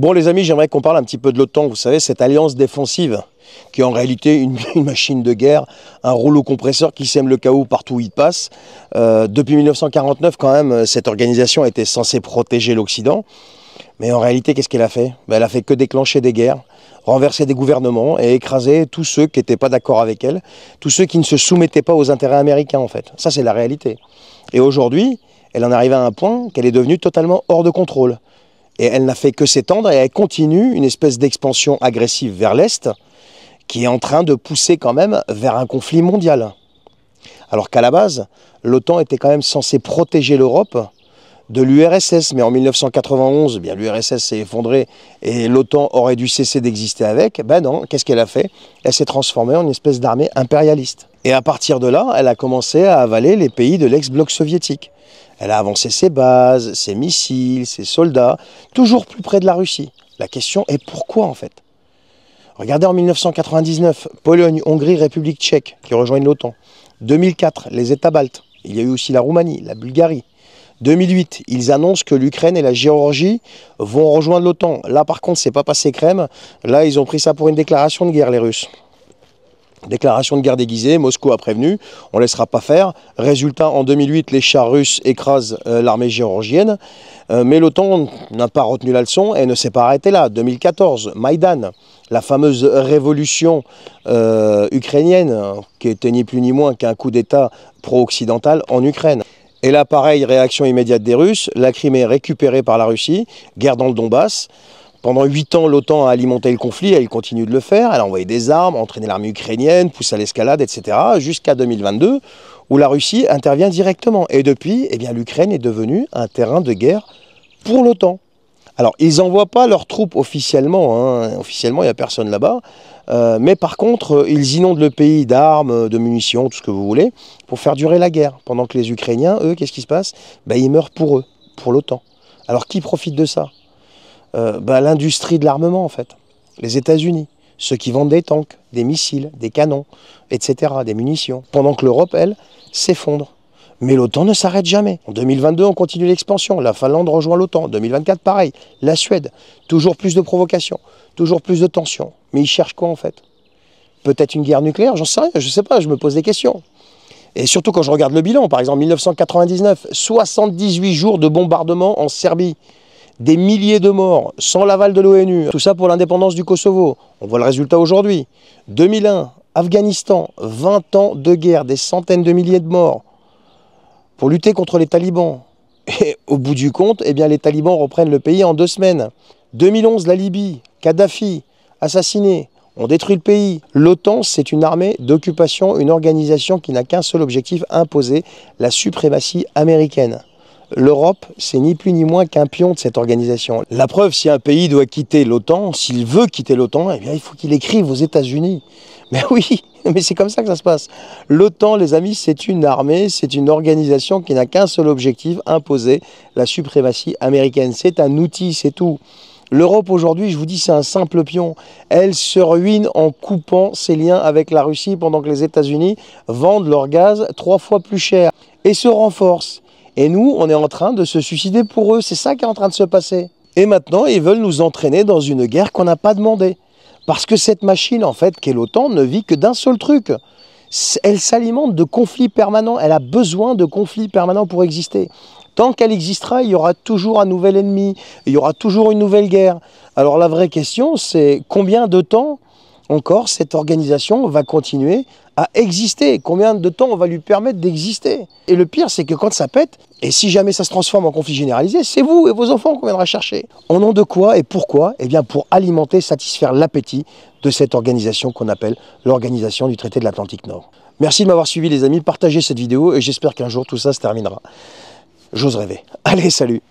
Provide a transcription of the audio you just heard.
Bon les amis, j'aimerais qu'on parle un petit peu de l'OTAN, vous savez, cette alliance défensive qui est en réalité une machine de guerre, un rouleau compresseur qui sème le chaos partout où il passe. Depuis 1949 quand même, cette organisation était censée protéger l'Occident, mais en réalité qu'est-ce qu'elle a fait? Elle a fait que déclencher des guerres, renverser des gouvernements et écraser tous ceux qui n'étaient pas d'accord avec elle, tous ceux qui ne se soumettaient pas aux intérêts américains en fait. Ça c'est la réalité. Et aujourd'hui, elle en arrive à un point qu'elle est devenue totalement hors de contrôle. Et elle n'a fait que s'étendre et elle continue une espèce d'expansion agressive vers l'Est qui est en train de pousser quand même vers un conflit mondial. Alors qu'à la base, l'OTAN était quand même censée protéger l'Europe de l'URSS. Mais en 1991, bien l'URSS s'est effondrée et l'OTAN aurait dû cesser d'exister avec. Ben non, qu'est-ce qu'elle a fait? Elle s'est transformée en une espèce d'armée impérialiste. Et à partir de là, elle a commencé à avaler les pays de l'ex-bloc soviétique. Elle a avancé ses bases, ses missiles, ses soldats, toujours plus près de la Russie. La question est pourquoi en fait? Regardez en 1999, Pologne, Hongrie, République tchèque qui rejoignent l'OTAN. 2004, les États baltes. Il y a eu aussi la Roumanie, la Bulgarie. 2008, ils annoncent que l'Ukraine et la Géorgie vont rejoindre l'OTAN. Là par contre, c'est pas passé crème. Là, ils ont pris ça pour une déclaration de guerre, les Russes. Déclaration de guerre déguisée, Moscou a prévenu, on ne laissera pas faire. Résultat, en 2008, les chars russes écrasent l'armée géorgienne, mais l'OTAN n'a pas retenu la leçon et ne s'est pas arrêté là. 2014, Maïdan, la fameuse révolution ukrainienne, qui était ni plus ni moins qu'un coup d'État pro-occidental en Ukraine. Et là, pareil, réaction immédiate des Russes, la Crimée récupérée par la Russie, guerre dans le Donbass. Pendant 8 ans, l'OTAN a alimenté le conflit, elle continue de le faire, elle a envoyé des armes, entraîné l'armée ukrainienne, poussé à l'escalade, etc. jusqu'à 2022, où la Russie intervient directement. Et depuis, eh bien, l'Ukraine est devenue un terrain de guerre pour l'OTAN. Alors, ils n'envoient pas leurs troupes officiellement, hein. Officiellement, il n'y a personne là-bas, mais par contre, ils inondent le pays d'armes, de munitions, tout ce que vous voulez, pour faire durer la guerre. Pendant que les Ukrainiens, eux, qu'est-ce qui se passe? Ils meurent pour eux, pour l'OTAN. Alors, qui profite de ça? L'industrie de l'armement en fait, les États-Unis, ceux qui vendent des tanks, des missiles, des canons, etc., des munitions, pendant que l'Europe, elle, s'effondre. Mais l'OTAN ne s'arrête jamais. En 2022, on continue l'expansion, la Finlande rejoint l'OTAN, 2024, pareil, la Suède, toujours plus de provocations, toujours plus de tensions. Mais ils cherchent quoi en fait? Peut-être une guerre nucléaire, j'en sais rien, je sais pas, je me pose des questions. Et surtout quand je regarde le bilan, par exemple 1999, 78 jours de bombardement en Serbie. Des milliers de morts, sans l'aval de l'ONU, tout ça pour l'indépendance du Kosovo. On voit le résultat aujourd'hui. 2001, Afghanistan, 20 ans de guerre, des centaines de milliers de morts pour lutter contre les talibans. Et au bout du compte, eh bien, les talibans reprennent le pays en 2 semaines. 2011, la Libye, Kadhafi, assassiné, on détruit le pays. L'OTAN, c'est une armée d'occupation, une organisation qui n'a qu'un seul objectif, imposer la suprématie américaine. L'Europe, c'est ni plus ni moins qu'un pion de cette organisation. La preuve, si un pays doit quitter l'OTAN, s'il veut quitter l'OTAN, eh bien, il faut qu'il écrive aux États-Unis. Mais oui, mais c'est comme ça que ça se passe. L'OTAN, les amis, c'est une armée, c'est une organisation qui n'a qu'un seul objectif, imposer la suprématie américaine. C'est un outil, c'est tout. L'Europe aujourd'hui, je vous dis, c'est un simple pion. Elle se ruine en coupant ses liens avec la Russie pendant que les États-Unis vendent leur gaz 3 fois plus cher et se renforcent. Et nous, on est en train de se suicider pour eux. C'est ça qui est en train de se passer. Et maintenant, ils veulent nous entraîner dans une guerre qu'on n'a pas demandé. Parce que cette machine, en fait, qu'est l'OTAN, ne vit que d'un seul truc. Elle s'alimente de conflits permanents. Elle a besoin de conflits permanents pour exister. Tant qu'elle existera, il y aura toujours un nouvel ennemi. Il y aura toujours une nouvelle guerre. Alors la vraie question, c'est combien de temps encore cette organisation va continuer à exister? Combien de temps on va lui permettre d'exister? Et le pire, c'est que quand ça pète, et si jamais ça se transforme en conflit généralisé, c'est vous et vos enfants qu'on viendra chercher. Au nom de quoi et pourquoi? Eh bien pour alimenter, satisfaire l'appétit de cette organisation qu'on appelle l'Organisation du Traité de l'Atlantique Nord. Merci de m'avoir suivi les amis, partagez cette vidéo et j'espère qu'un jour tout ça se terminera. J'ose rêver. Allez, salut!